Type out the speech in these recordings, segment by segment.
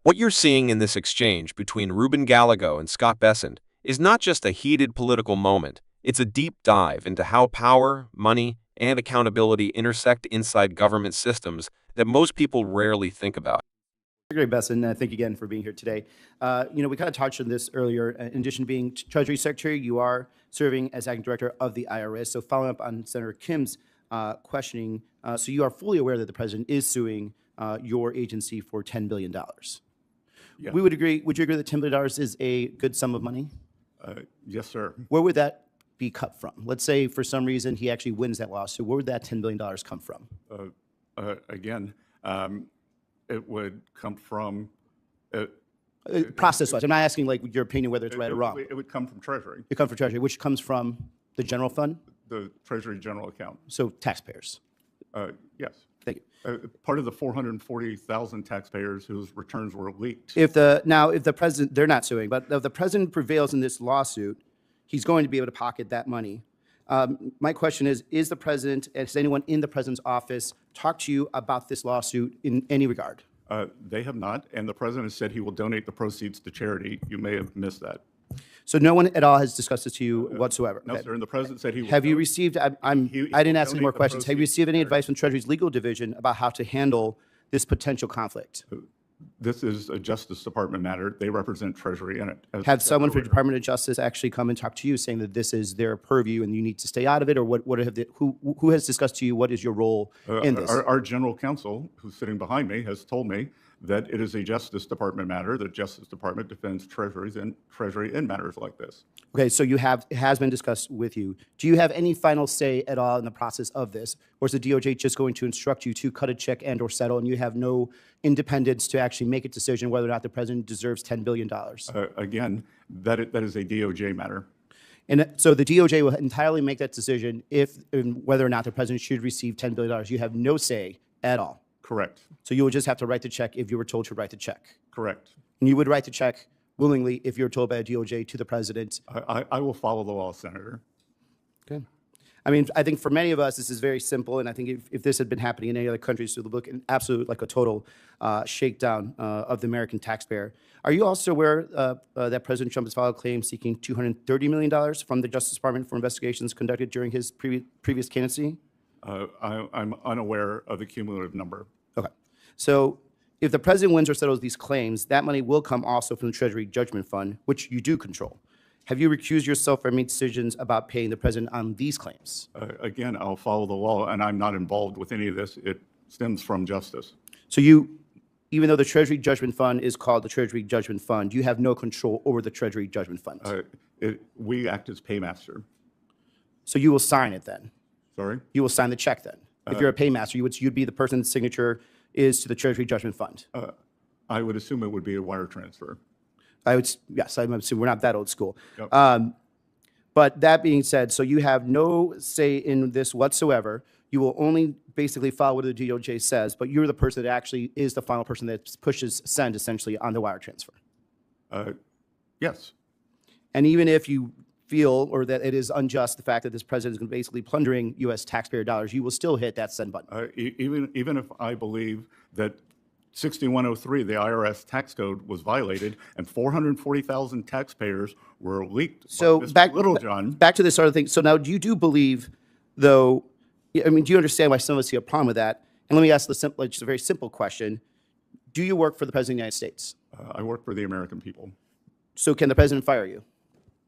What you're seeing in this exchange between Ruben Gallego and Scott Bessent is not just a heated political moment, it's a deep dive into how power, money, and accountability intersect inside government systems that most people rarely think about. Great, Bessent. Thank you again for being here today. We kind of touched on this earlier. In addition to being Treasury Secretary, you are serving as Acting Director of the IRS. So following up on Senator Kim's questioning, so you are fully aware that the President is suing your agency for $10 billion. Yeah. We would agree. Would you agree that $10 billion is a good sum of money? Yes, sir. Where would that be cut from? Let's say for some reason he actually wins that lawsuit. Where would that $10 billion come from? Again, it would come from... Process-wise. I'm not asking like your opinion whether it's right or wrong. It would come from Treasury. It comes from Treasury, which comes from the general fund? The Treasury General Account. So taxpayers. Yes. Thank you. Part of the 440,000 taxpayers whose returns were leaked. If the president, they're not suing, but if the president prevails in this lawsuit, he's going to be able to pocket that money. My question is the president, has anyone in the president's office talked to you about this lawsuit in any regard? They have not, and the president has said he will donate the proceeds to charity. You may have missed that. So no one at all has discussed this to you whatsoever? No, Okay. sir, and the president said he will. Have you received, I didn't ask any more donate the questions. Have you proceeds received any to advice from Treasury's legal division about how to handle this potential conflict? This is a Justice Department matter. They represent Treasury in it. Have someone from the Department of Justice actually come and talk to you saying that this is their purview and you need to stay out of it? Or who has discussed to you what is your role in this? Our general counsel, who's sitting behind me, has told me that it is a Justice Department matter. The Justice Department defends Treasury in matters like this. Okay, so it has been discussed with you. Do you have any final say at all in the process of this? Or is the DOJ just going to instruct you to cut a check and or settle and you have no independence to actually make a decision whether or not the president deserves $10 billion? Again, that is a DOJ matter. And so the DOJ will entirely make that decision whether or not the president should receive $10 billion. You have no say at all. Correct. So you would just have to write the check if you were told to write the check. Correct. And you would write the check willingly if you're told by the DOJ to the president. I will follow the law, Senator. Okay. I mean, I think for many of us, this is very simple. And I think if this had been happening in any other countries, it would look absolute like a total shakedown of the American taxpayer. Are you also aware that President Trump has filed a claim seeking $230 million from the Justice Department for investigations conducted during his previous candidacy? I'm unaware of the cumulative number. Okay. So if the president wins or settles these claims, that money will come also from the Treasury Judgment Fund, which you do control. Have you recused yourself from any decisions about paying the president on these claims? Again, I'll follow the law, and I'm not involved with any of this. It stems from justice. So even though the Treasury Judgment Fund is called the Treasury Judgment Fund, you have no control over the Treasury Judgment Fund. We act as paymaster. So you will sign it then? Sorry? You will sign the check then? If you're a paymaster, you'd be the person's signature is to the Treasury Judgment Fund? I would assume it would be a wire transfer. Yes, I'm assuming we're not that old school. Yep. But that being said, so you have no say in this whatsoever. You will only basically follow what the DOJ says, but you're the person that actually is the final person that pushes send essentially on the wire transfer. Yes. And even if you feel or that it is unjust, the fact that this president is basically plundering U.S. taxpayer dollars, you will still hit that send button. Even if I believe that 6103, the IRS tax code, was violated and 440,000 taxpayers were leaked. So by Mr. Littlejohn. Back to this other thing. So now you do believe, though, I mean, do you understand why some of us see a problem with that? And let me ask just a very simple question. Do you work for the President of the United States? I work for the American people. So can the president fire you?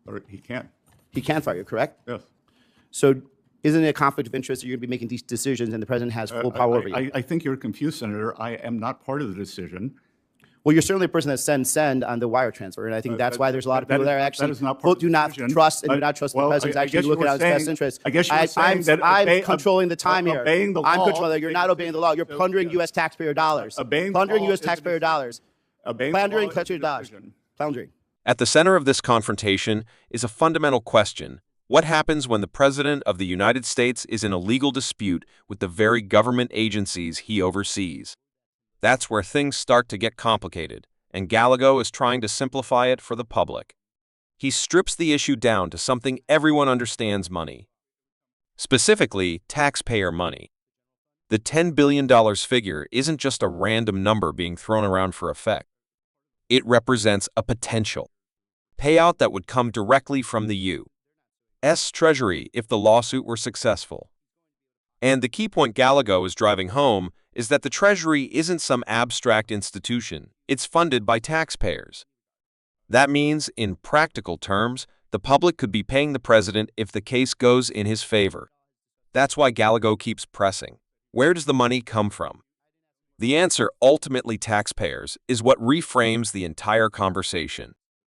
Or he can. He can fire you, correct? Yes. So isn't it a conflict of interest that you're going to be making these decisions and the president has full power over you? I think you're confused, Senator. I am not part of the decision. Well, you're certainly a person that send on the wire transfer, and I think that's why there's a lot of people that are actually do not trust and do not trust the president's actually looking at his best interest. I guess you're saying that I'm controlling the time here. Obeying the law. I'm controlling. You're not obeying the law. You're plundering U.S. taxpayer dollars. Plundering U.S. taxpayer dollars. Plundering taxpayer dollars. Plundering. At the center of this confrontation is a fundamental question. What happens when the President of the United States is in a legal dispute with the very government agencies he oversees? That's where things start to get complicated, and Gallego is trying to simplify it for the public. He strips the issue down to something everyone understands: money. Specifically, taxpayer money. The $10 billion figure isn't just a random number being thrown around for effect. It represents a potential payout that would come directly from the U.S. Treasury if the lawsuit were successful. And the key point Gallego is driving home is that the Treasury isn't some abstract institution. It's funded by taxpayers. That means, in practical terms, the public could be paying the president if the case goes in his favor. That's why Gallego keeps pressing. Where does the money come from? The answer, ultimately taxpayers, is what reframes the entire conversation.